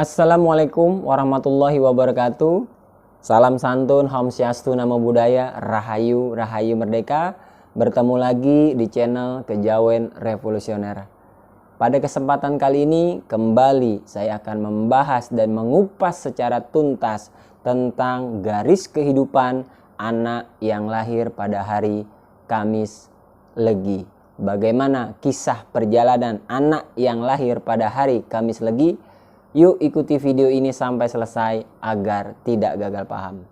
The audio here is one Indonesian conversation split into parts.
Assalamualaikum warahmatullahi wabarakatuh. Salam santun, Om Swastiastu, Namo Buddhaya, Rahayu, Rahayu Merdeka. Bertemu lagi di channel Kejawen Revolusioner. Pada kesempatan kali ini kembali saya akan membahas dan mengupas secara tuntas tentang garis kehidupan anak yang lahir pada hari Kamis Legi. Bagaimana kisah perjalanan anak yang lahir pada hari Kamis Legi? Yuk ikuti video ini sampai selesai agar tidak gagal paham.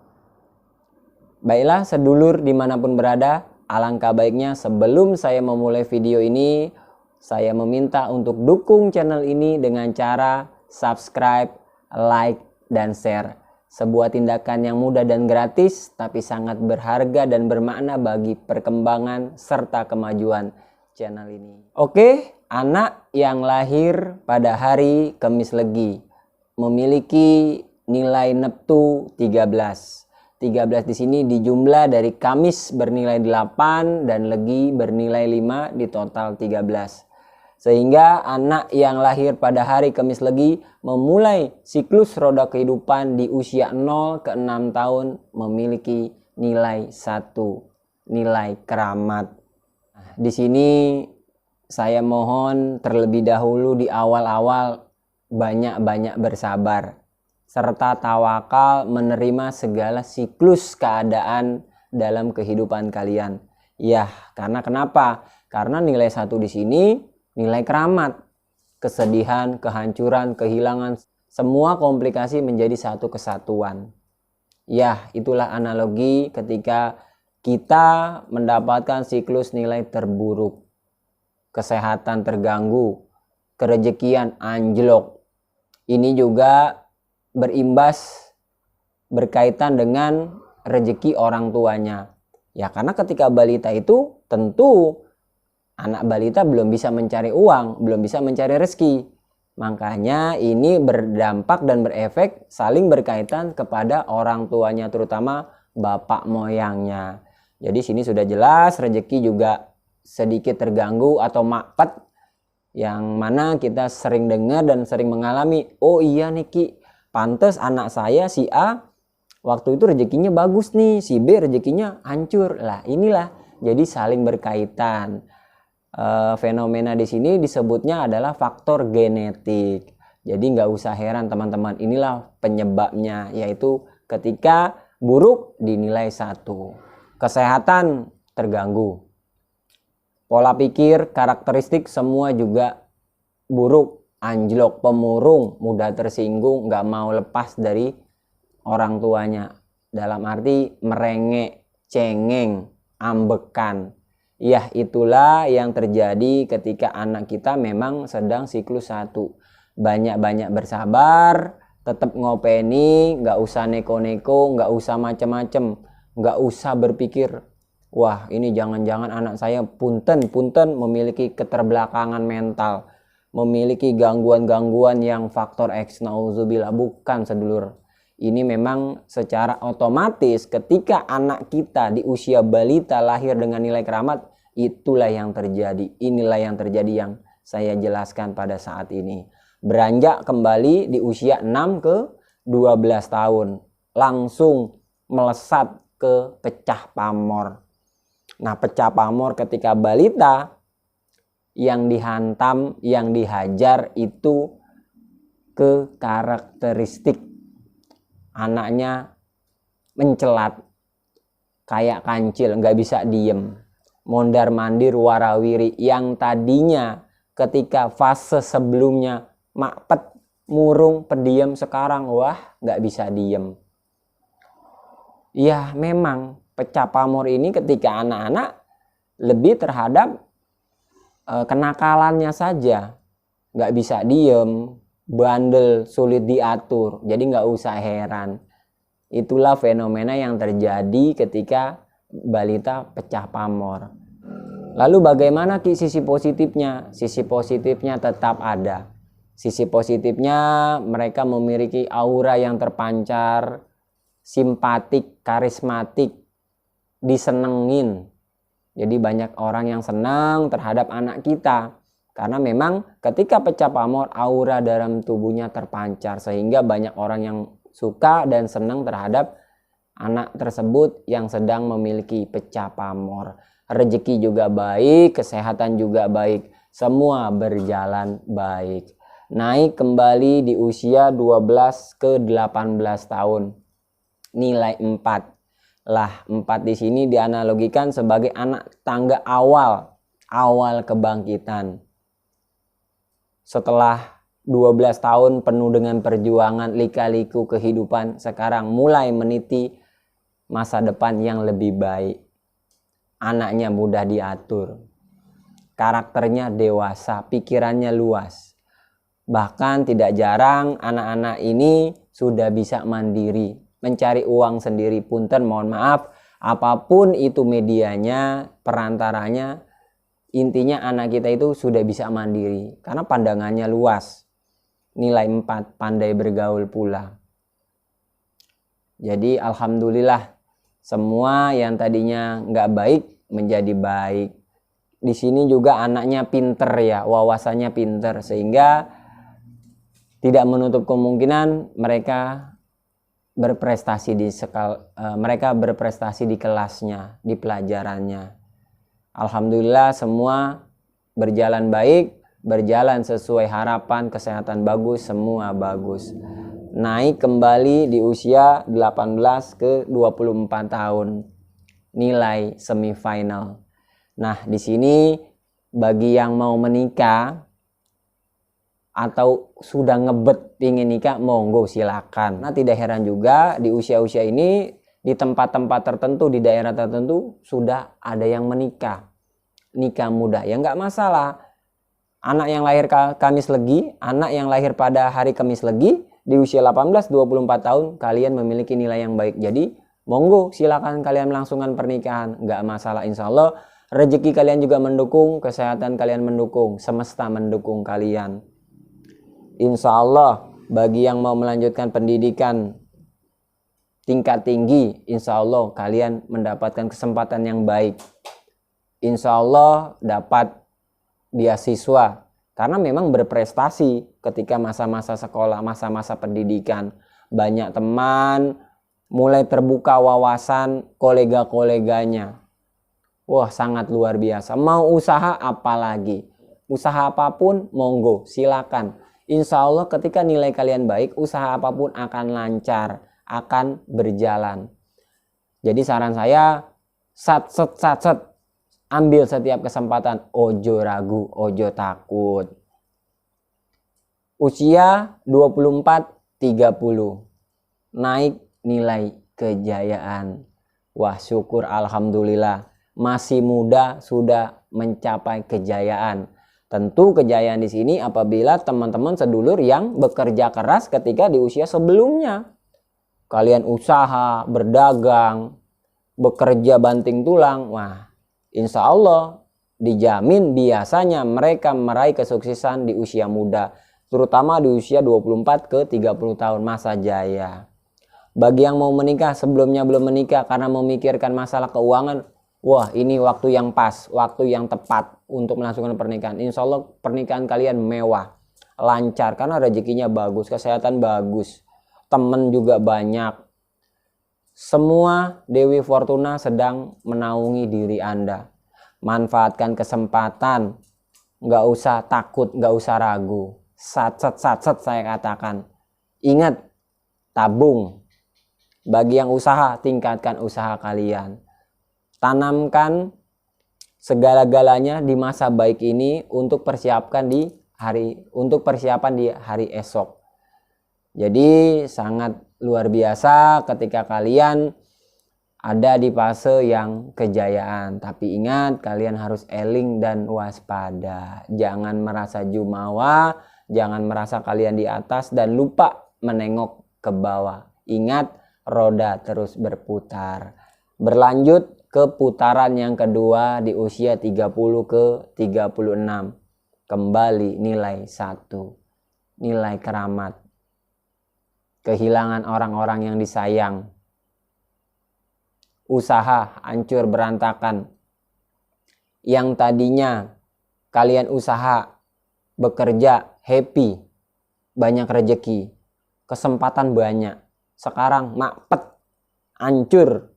Baiklah sedulur dimanapun berada, alangkah baiknya sebelum saya memulai video ini, saya meminta untuk dukung channel ini dengan cara subscribe, like, dan share. Sebuah tindakan yang mudah dan gratis, tapi sangat berharga dan bermakna bagi perkembangan serta kemajuan channel ini. Oke. Anak yang lahir pada hari Kamis Legi memiliki nilai neptu 13. 13 di sini dijumlah dari Kamis bernilai 8 dan Legi bernilai 5, di total 13. Sehingga anak yang lahir pada hari Kamis Legi memulai siklus roda kehidupan di usia 0 ke 6 tahun memiliki nilai 1, nilai keramat. Di sini saya mohon terlebih dahulu di awal-awal banyak-banyak bersabar serta tawakal menerima segala siklus keadaan dalam kehidupan kalian. Ya, karena kenapa? Karena nilai 1 di sini nilai keramat. Kesedihan, kehancuran, kehilangan, semua komplikasi menjadi satu kesatuan. Ya, itulah analogi ketika kita mendapatkan siklus nilai terburuk. Kesehatan terganggu, kerejekian anjlok. Ini juga berimbas berkaitan dengan rezeki orang tuanya. Ya, karena ketika balita itu tentu anak balita belum bisa mencari uang, belum bisa mencari rezeki. Makanya ini berdampak dan berefek saling berkaitan kepada orang tuanya, terutama bapak moyangnya. Jadi sini sudah jelas rezeki juga sedikit terganggu atau makpet, yang mana kita sering dengar dan sering mengalami. Oh iya nih Ki, pantes anak saya si A waktu itu rezekinya bagus nih, si B rezekinya hancur. Lah inilah jadi saling berkaitan. Fenomena di sini disebutnya adalah faktor genetik. Jadi nggak usah heran teman-teman, inilah penyebabnya, yaitu ketika buruk dinilai 1, kesehatan terganggu, pola pikir, karakteristik semua juga buruk, anjlok, pemurung, mudah tersinggung, nggak mau lepas dari orang tuanya. Dalam arti merengek, cengeng, ambekan. Ya, itulah yang terjadi ketika anak kita memang sedang siklus 1. Banyak-banyak bersabar, tetap ngopeni, nggak usah neko-neko, nggak usah macem-macem, nggak usah berpikir, wah ini jangan-jangan anak saya punten memiliki keterbelakangan mental, memiliki gangguan-gangguan yang faktor X, nauzubillah. Bukan sedulur. Ini memang secara otomatis ketika anak kita di usia balita lahir dengan nilai keramat, itulah yang terjadi. Inilah yang terjadi yang saya jelaskan pada saat ini. Beranjak kembali di usia 6 ke 12 tahun, langsung melesat ke pecah pamor. Nah, pecah pamor ketika balita yang dihantam, yang dihajar itu ke karakteristik anaknya mencelat, kayak kancil, nggak bisa diem, mondar mandir warawiri. Yang tadinya ketika fase sebelumnya makpet, murung, pendiam, sekarang wah nggak bisa diem. Ya memang pecah pamor ini ketika anak-anak lebih terhadap kenakalannya saja, nggak bisa diem, bandel, sulit diatur. Jadi nggak usah heran. Itulah fenomena yang terjadi ketika balita pecah pamor. Lalu bagaimana Ki sisi positifnya? Sisi positifnya tetap ada. Sisi positifnya mereka memiliki aura yang terpancar, simpatik, karismatik, disenengin. Jadi banyak orang yang senang terhadap anak kita Karena memang ketika pecah pamor, aura dalam tubuhnya terpancar sehingga banyak orang yang suka dan senang terhadap anak tersebut yang sedang memiliki pecah pamor. Rezeki juga baik, kesehatan juga baik, semua berjalan baik. Naik kembali di usia 12 ke 18 tahun. Nilai 4. Lah, 4 di sini dianalogikan sebagai anak tangga awal kebangkitan. Setelah 12 tahun penuh dengan perjuangan, lika-liku kehidupan, sekarang mulai meniti masa depan yang lebih baik. Anaknya mudah diatur, karakternya dewasa, pikirannya luas. Bahkan tidak jarang anak-anak ini sudah bisa mandiri, mencari uang sendiri. Punten, mohon maaf, apapun itu medianya, perantaranya, intinya anak kita itu sudah bisa mandiri karena pandangannya luas. Nilai 4, pandai bergaul pula. Jadi alhamdulillah, semua yang tadinya nggak baik menjadi baik. Di sini juga anaknya pinter ya, wawasannya pinter, sehingga tidak menutup kemungkinan mereka berprestasi di kelasnya, di pelajarannya. Alhamdulillah semua berjalan baik, berjalan sesuai harapan, kesehatan bagus, semua bagus. Naik kembali di usia 18 ke 24 tahun. Nilai semifinal. Nah, di sini bagi yang mau menikah atau sudah ngebet ingin nikah, monggo silakan. Nah, tidak heran juga di usia-usia ini di tempat-tempat tertentu, di daerah tertentu sudah ada yang menikah. Nikah muda, ya nggak masalah. Anak yang lahir Kamis Legi, anak yang lahir pada hari Kamis Legi di usia 18-24 tahun, kalian memiliki nilai yang baik. Jadi monggo silakan kalian melangsungkan pernikahan, nggak masalah. Insya Allah rezeki kalian juga mendukung, kesehatan kalian mendukung, semesta mendukung kalian. Insya Allah bagi yang mau melanjutkan pendidikan tingkat tinggi, insya Allah kalian mendapatkan kesempatan yang baik. Insya Allah dapat beasiswa karena memang berprestasi ketika masa-masa sekolah, masa-masa pendidikan. Banyak teman mulai terbuka wawasan kolega-koleganya. Wah, sangat luar biasa. Mau usaha apalagi, usaha apapun monggo silakan. Insya Allah ketika nilai kalian baik, usaha apapun akan lancar, akan berjalan. Jadi saran saya, sat, ambil setiap kesempatan, ojo ragu, ojo takut. Usia 24-30, naik nilai kejayaan. Wah, syukur alhamdulillah, masih muda sudah mencapai kejayaan. Tentu kejayaan di sini apabila teman-teman sedulur yang bekerja keras ketika di usia sebelumnya. Kalian usaha, berdagang, bekerja banting tulang, wah, insya Allah dijamin biasanya mereka meraih kesuksesan di usia muda, terutama di usia 24 ke 30 tahun, masa jaya. Bagi yang mau menikah sebelumnya belum menikah karena memikirkan masalah keuangan, wah ini waktu yang pas, waktu yang tepat untuk melangsungkan pernikahan. Insya Allah pernikahan kalian mewah, lancar karena rezekinya bagus, kesehatan bagus, teman juga banyak. Semua Dewi Fortuna sedang menaungi diri Anda. Manfaatkan kesempatan, nggak usah takut, nggak usah ragu. Satset saya katakan. Ingat, tabung. Bagi yang usaha, tingkatkan usaha kalian. Tanamkan segala-galanya di masa baik ini untuk persiapan di hari esok. Jadi sangat luar biasa ketika kalian ada di fase yang kejayaan. Tapi ingat, kalian harus eling dan waspada. Jangan merasa jumawa, jangan merasa kalian di atas dan lupa menengok ke bawah. Ingat, roda terus berputar. Berlanjut ke putaran yang kedua di usia 30 ke 36. Kembali nilai 1. Nilai keramat. Kehilangan orang-orang yang disayang. Usaha hancur berantakan. Yang tadinya kalian usaha bekerja happy, banyak rejeki, kesempatan banyak. Sekarang mapet, hancur,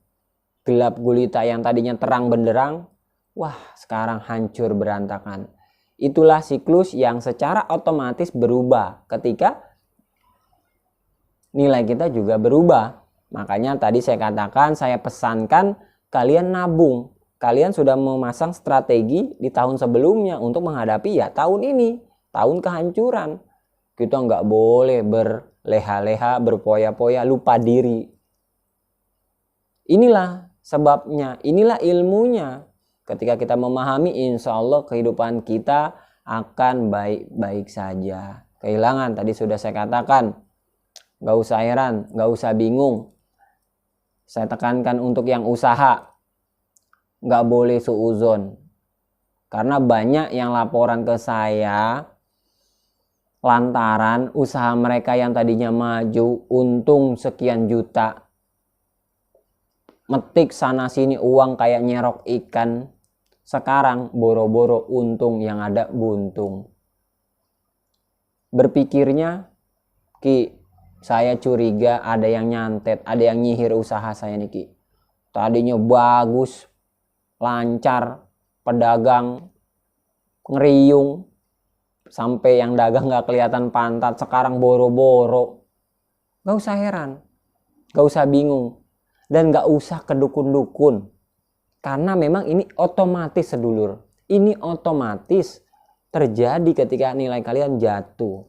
gelap gulita. Yang tadinya terang benderang, wah sekarang hancur berantakan. Itulah siklus yang secara otomatis berubah ketika nilai kita juga berubah. Makanya tadi saya katakan, saya pesankan kalian nabung. Kalian sudah memasang strategi di tahun sebelumnya untuk menghadapi ya tahun ini, tahun kehancuran. Kita nggak boleh berleha-leha, berpoya-poya, lupa diri. Inilah sebabnya, inilah ilmunya. Ketika kita memahami, insya Allah kehidupan kita akan baik-baik saja. Kehilangan tadi sudah saya katakan, nggak usah heran, nggak usah bingung. Saya tekankan untuk yang usaha, nggak boleh suuzon. Karena banyak yang laporan ke saya, lantaran usaha mereka yang tadinya maju, untung sekian juta, metik sana sini uang kayak nyerok ikan, sekarang boro-boro untung yang ada buntung. Berpikirnya, Ki, saya curiga ada yang nyantet, ada yang nyihir usaha saya nih Ki. Tadinya bagus, lancar, pedagang ngeriung, sampai yang dagang gak kelihatan pantat, sekarang boro-boro. Gak usah heran, gak usah bingung, dan gak usah kedukun-dukun. Karena memang ini otomatis sedulur, ini otomatis terjadi ketika nilai kalian jatuh.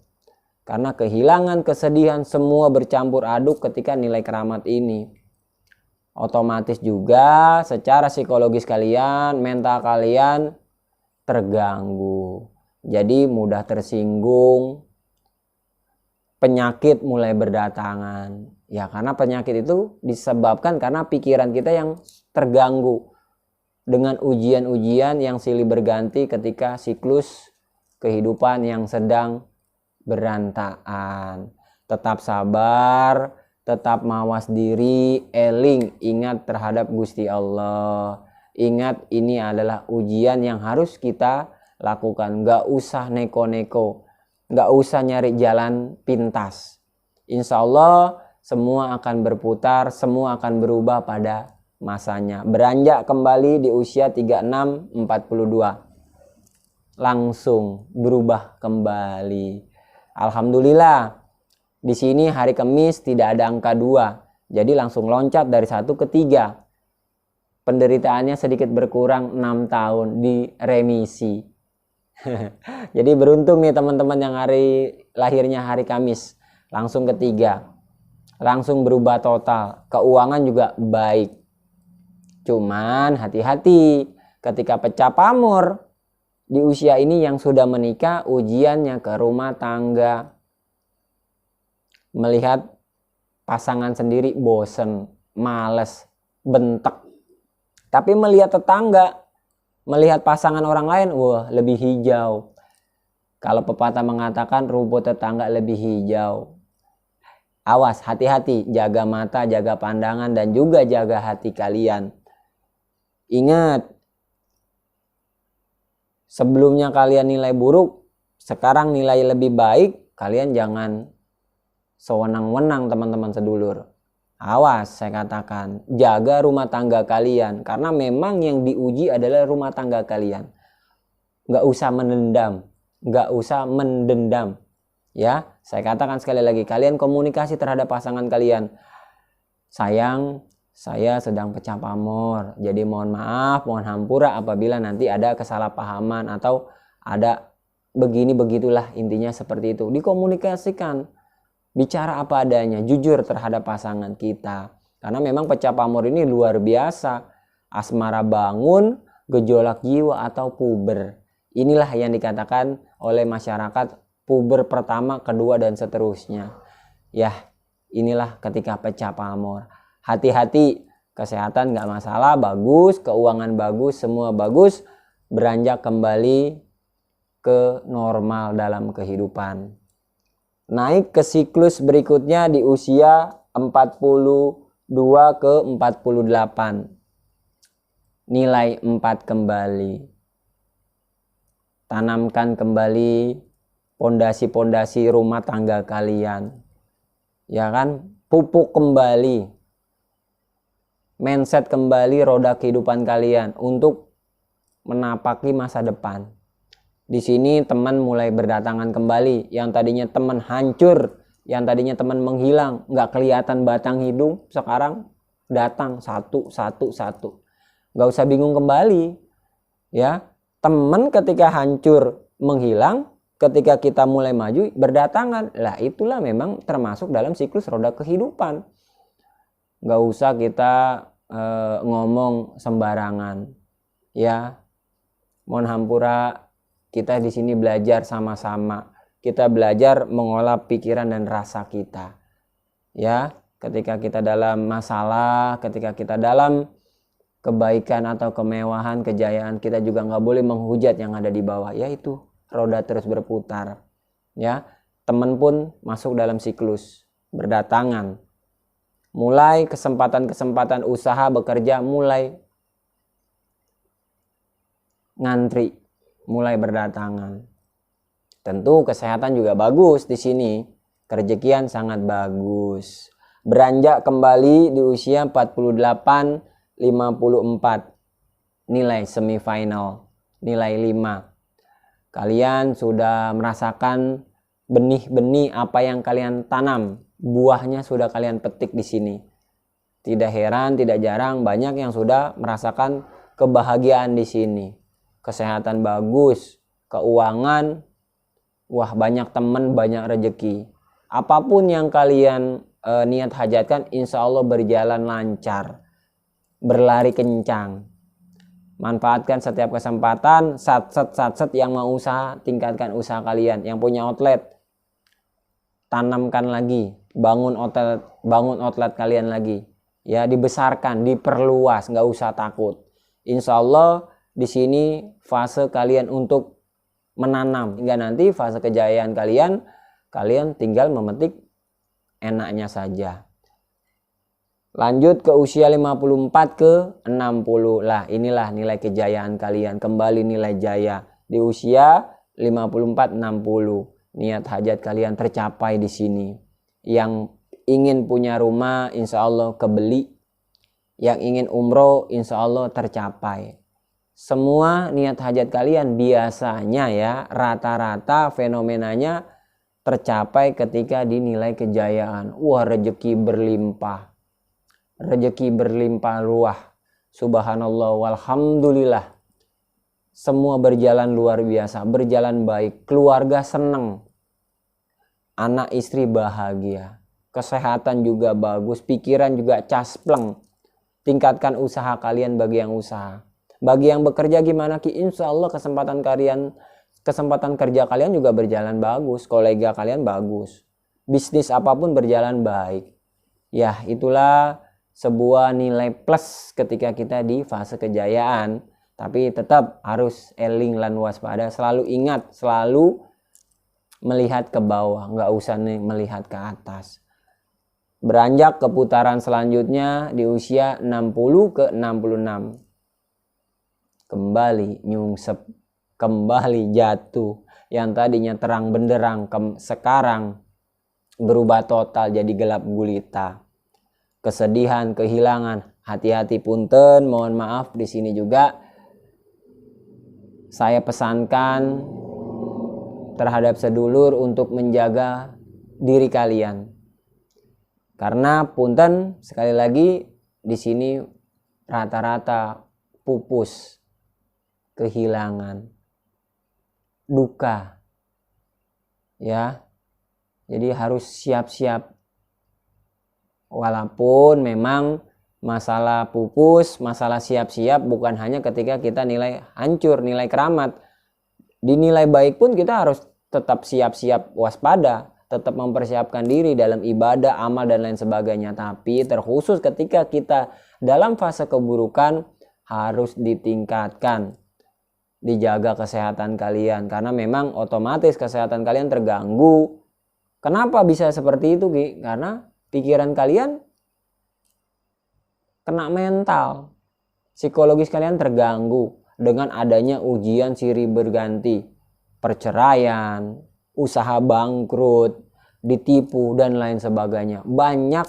Karena kehilangan, kesedihan, semua bercampur aduk ketika nilai keramat ini. Otomatis juga secara psikologis kalian, mental kalian terganggu. Jadi mudah tersinggung, penyakit mulai berdatangan. Ya karena penyakit itu disebabkan karena pikiran kita yang terganggu. Dengan ujian-ujian yang silih berganti ketika siklus kehidupan yang sedang berantakan. Tetap sabar, tetap mawas diri, eling, ingat terhadap Gusti Allah. Ingat ini adalah ujian yang harus kita lakukan. Gak usah neko-neko, gak usah nyari jalan pintas. Insya Allah semua akan berputar, semua akan berubah pada masanya. Beranjak kembali di usia 36-42. Langsung berubah kembali. Alhamdulillah, di sini hari Kamis tidak ada angka 2, jadi langsung loncat dari 1 ke 3. Penderitaannya sedikit berkurang 6 tahun di remisi. Jadi beruntung nih teman-teman yang lahirnya hari Kamis, langsung ke 3, langsung berubah total, keuangan juga baik. Cuman hati-hati ketika pecah pamor. Di usia ini yang sudah menikah, ujiannya ke rumah tangga. Melihat pasangan sendiri bosen, males, bentek. Tapi melihat tetangga, melihat pasangan orang lain, wah lebih hijau. Kalau pepatah mengatakan rumput tetangga lebih hijau. Awas, hati-hati, jaga mata, jaga pandangan, dan juga jaga hati kalian. Ingat, sebelumnya kalian nilai buruk, sekarang nilai lebih baik, kalian jangan sewenang-wenang teman-teman sedulur. Awas, saya katakan, jaga rumah tangga kalian, karena memang yang diuji adalah rumah tangga kalian. Gak usah menendam, gak usah mendendam. Ya, saya katakan sekali lagi, kalian komunikasi terhadap pasangan kalian. Sayang, saya sedang pecah pamor, jadi mohon maaf, mohon hampura apabila nanti ada kesalahpahaman atau ada begini begitulah, intinya seperti itu. Dikomunikasikan, bicara apa adanya, jujur terhadap pasangan kita. Karena memang pecah pamor ini luar biasa, asmara bangun, gejolak jiwa atau puber. Inilah yang dikatakan oleh masyarakat puber pertama, kedua, dan seterusnya. Ya, inilah ketika pecah pamor. Hati-hati, kesehatan nggak masalah, bagus, keuangan bagus, semua bagus, beranjak kembali ke normal dalam kehidupan. Naik ke siklus berikutnya di usia 42 ke 48. Nilai 4 kembali. Tanamkan kembali pondasi-pondasi rumah tangga kalian. Ya kan? Pupuk kembali, mindset kembali roda kehidupan kalian untuk menapaki masa depan. Di sini teman mulai berdatangan kembali. Yang tadinya teman hancur, yang tadinya teman menghilang, nggak kelihatan batang hidung, sekarang datang satu. Nggak usah bingung kembali. Ya, teman ketika hancur menghilang, ketika kita mulai maju berdatangan. Lah itulah memang termasuk dalam siklus roda kehidupan. Nggak usah kita ngomong sembarangan. Ya, mohon hampura. Kita di sini belajar sama-sama. Kita belajar mengolah pikiran dan rasa kita. Ya, ketika kita dalam masalah, ketika kita dalam kebaikan atau kemewahan, kejayaan, kita juga nggak boleh menghujat yang ada di bawah. Ya itu, roda terus berputar. Ya, teman pun masuk dalam siklus berdatangan. Mulai kesempatan-kesempatan usaha bekerja mulai ngantri, mulai berdatangan. Tentu kesehatan juga bagus di sini. Kerejekian sangat bagus. Beranjak kembali di usia 48-54. Nilai semifinal, nilai 5. Kalian sudah merasakan benih-benih apa yang kalian tanam. Buahnya sudah kalian petik di sini. Tidak heran, tidak jarang banyak yang sudah merasakan kebahagiaan di sini. Kesehatan bagus, keuangan, wah banyak teman, banyak rezeki. Apapun yang kalian niat hajatkan, insya Allah berjalan lancar, berlari kencang. Manfaatkan setiap kesempatan, satset yang mau usaha, tingkatkan usaha kalian. Yang punya outlet, tanamkan lagi, bangun outlet kalian lagi. Ya, dibesarkan, diperluas, nggak usah takut. Insya Allah di sini fase kalian untuk menanam, hingga nanti fase kejayaan kalian tinggal memetik enaknya saja. Lanjut ke usia 54 ke 60. Lah inilah nilai kejayaan kalian, kembali nilai jaya di usia 54-60. Niat hajat kalian tercapai di sini. Yang ingin punya rumah insya Allah kebeli, yang ingin umroh insya Allah tercapai. Semua niat hajat kalian biasanya ya rata-rata fenomenanya tercapai ketika dinilai kejayaan. Wah, rezeki berlimpah. Rezeki berlimpah ruah. Subhanallah walhamdulillah. Semua berjalan luar biasa, berjalan baik, keluarga senang. Anak istri bahagia. Kesehatan juga bagus, pikiran juga caspleng. Tingkatkan usaha kalian bagi yang usaha. Bagi yang bekerja gimana Ki? Insya Allah kesempatan kerja kalian juga berjalan bagus, kolega kalian bagus, bisnis apapun berjalan baik. Ya itulah sebuah nilai plus ketika kita di fase kejayaan. Tapi tetap harus eling lan waspada, selalu ingat, selalu melihat ke bawah, nggak usah nih melihat ke atas. Beranjak ke putaran selanjutnya di usia 60 ke 66. Kembali nyungsep, kembali jatuh. Yang tadinya terang benderang sekarang berubah total jadi gelap gulita. Kesedihan, kehilangan, hati-hati punten, mohon maaf di sini juga saya pesankan terhadap sedulur untuk menjaga diri kalian. Karena punten sekali lagi di sini rata-rata pupus, kehilangan, duka. Ya. Jadi harus siap-siap. Walaupun memang masalah pupus, masalah siap-siap bukan hanya ketika kita nilai hancur, nilai keramat. Di nilai baik pun kita harus tetap siap-siap waspada, tetap mempersiapkan diri dalam ibadah, amal dan lain sebagainya. Tapi terkhusus ketika kita dalam fase keburukan harus ditingkatkan. Dijaga kesehatan kalian karena memang otomatis kesehatan kalian terganggu. Kenapa bisa seperti itu Ki? Karena pikiran kalian kena mental, psikologis kalian terganggu dengan adanya ujian silih berganti, perceraian, usaha bangkrut, ditipu dan lain sebagainya. Banyak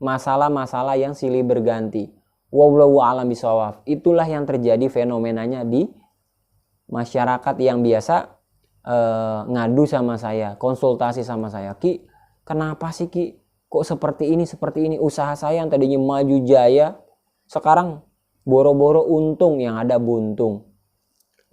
masalah-masalah yang silih berganti. Wallahu a'lam bishawab. Itulah yang terjadi fenomenanya di masyarakat yang biasa ngadu sama saya, konsultasi sama saya. Ki, kenapa sih Ki? Kok seperti ini? Usaha saya yang tadinya maju jaya, sekarang boro-boro untung yang ada buntung.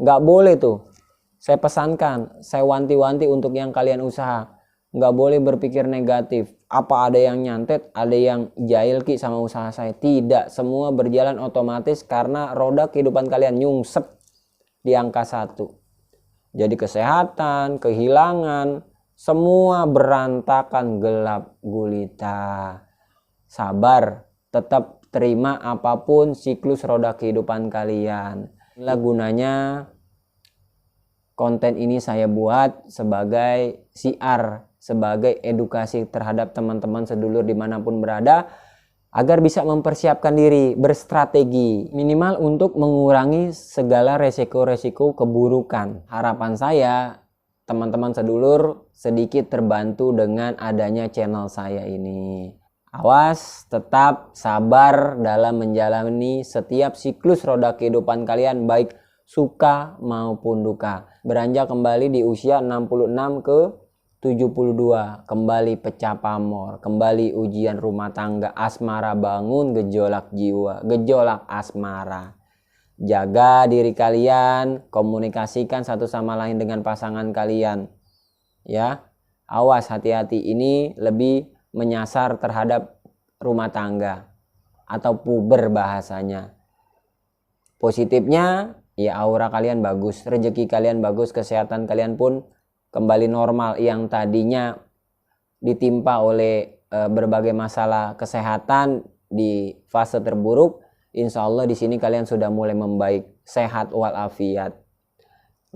Nggak boleh tuh. Saya pesankan, saya wanti-wanti untuk yang kalian usaha. Nggak boleh berpikir negatif. Apa ada yang nyantet, ada yang jahil Ki sama usaha saya? Tidak, semua berjalan otomatis karena roda kehidupan kalian nyungsep di angka 1. Jadi kesehatan, kehilangan, semua berantakan, gelap gulita. Sabar, tetap terima apapun siklus roda kehidupan kalian. Inilah gunanya konten ini saya buat sebagai siar, sebagai edukasi terhadap teman-teman sedulur dimanapun berada, agar bisa mempersiapkan diri, berstrategi, minimal untuk mengurangi segala resiko-resiko keburukan. Harapan saya, teman-teman sedulur sedikit terbantu dengan adanya channel saya ini. Awas, tetap sabar dalam menjalani setiap siklus roda kehidupan kalian, baik suka maupun duka. Beranjak kembali di usia 66 ke 72, kembali pecah pamor, kembali ujian rumah tangga, asmara bangun, gejolak jiwa, gejolak asmara. Jaga diri kalian, komunikasikan satu sama lain dengan pasangan kalian. Ya, awas, hati-hati, ini lebih menyasar terhadap rumah tangga atau puber bahasanya. Positifnya, ya aura kalian bagus, rezeki kalian bagus, kesehatan kalian pun kembali normal. Yang tadinya ditimpa oleh berbagai masalah kesehatan di fase terburuk, insya Allah di sini kalian sudah mulai membaik, sehat walafiat.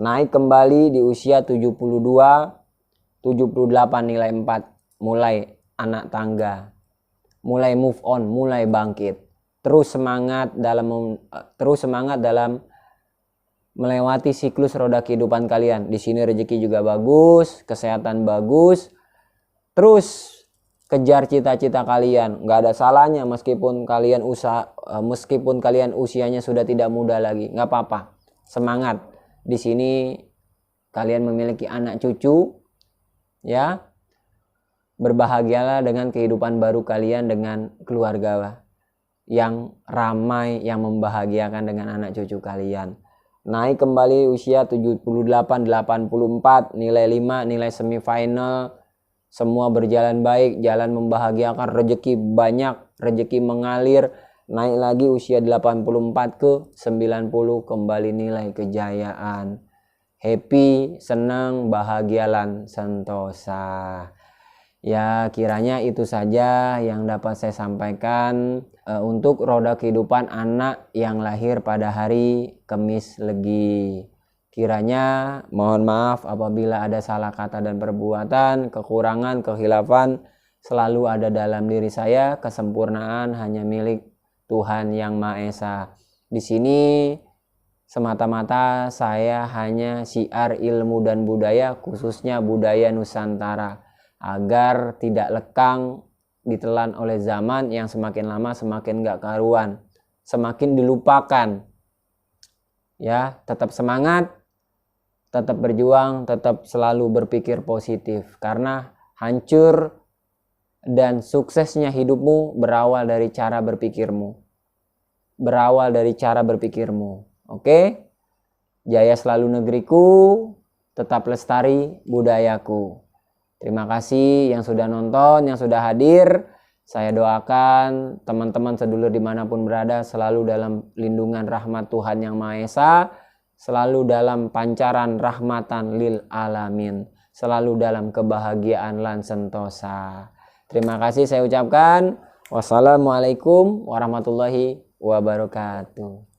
Naik kembali di usia 72, 78 nilai 4, mulai anak tangga, mulai move on, mulai bangkit. Terus semangat dalam melewati siklus roda kehidupan kalian. Di sini rezeki juga bagus, kesehatan bagus. Terus kejar cita-cita kalian. Nggak ada salahnya meskipun kalian usianya sudah tidak muda lagi. Nggak apa-apa. Semangat. Di sini kalian memiliki anak cucu, ya. Berbahagialah dengan kehidupan baru kalian dengan keluarga yang ramai, yang membahagiakan dengan anak cucu kalian. Naik kembali usia 78, 84, nilai 5, nilai semifinal, semua berjalan baik, jalan membahagiakan, rezeki banyak, rezeki mengalir. Naik lagi usia 84 ke 90, kembali nilai kejayaan. Happy, senang, bahagialan, sentosa. Ya, kiranya itu saja yang dapat saya sampaikan untuk roda kehidupan anak yang lahir pada hari Kamis Legi. Kiranya mohon maaf apabila ada salah kata dan perbuatan, kekurangan, khilafan selalu ada dalam diri saya. Kesempurnaan hanya milik Tuhan Yang Maha Esa. Di sini semata-mata saya hanya syiar ilmu dan budaya, khususnya budaya Nusantara, agar tidak lekang ditelan oleh zaman yang semakin lama semakin gak karuan, semakin dilupakan. Ya, tetap semangat, tetap berjuang, tetap selalu berpikir positif, karena hancur dan suksesnya hidupmu berawal dari cara berpikirmu. Oke? Jaya selalu negeriku, tetap lestari budayaku. Terima kasih yang sudah nonton, yang sudah hadir. Saya doakan teman-teman sedulur dimanapun berada selalu dalam lindungan rahmat Tuhan Yang Maha Esa, selalu dalam pancaran rahmatan lil alamin, selalu dalam kebahagiaan lan sentosa. Terima kasih saya ucapkan. Wassalamualaikum warahmatullahi wabarakatuh.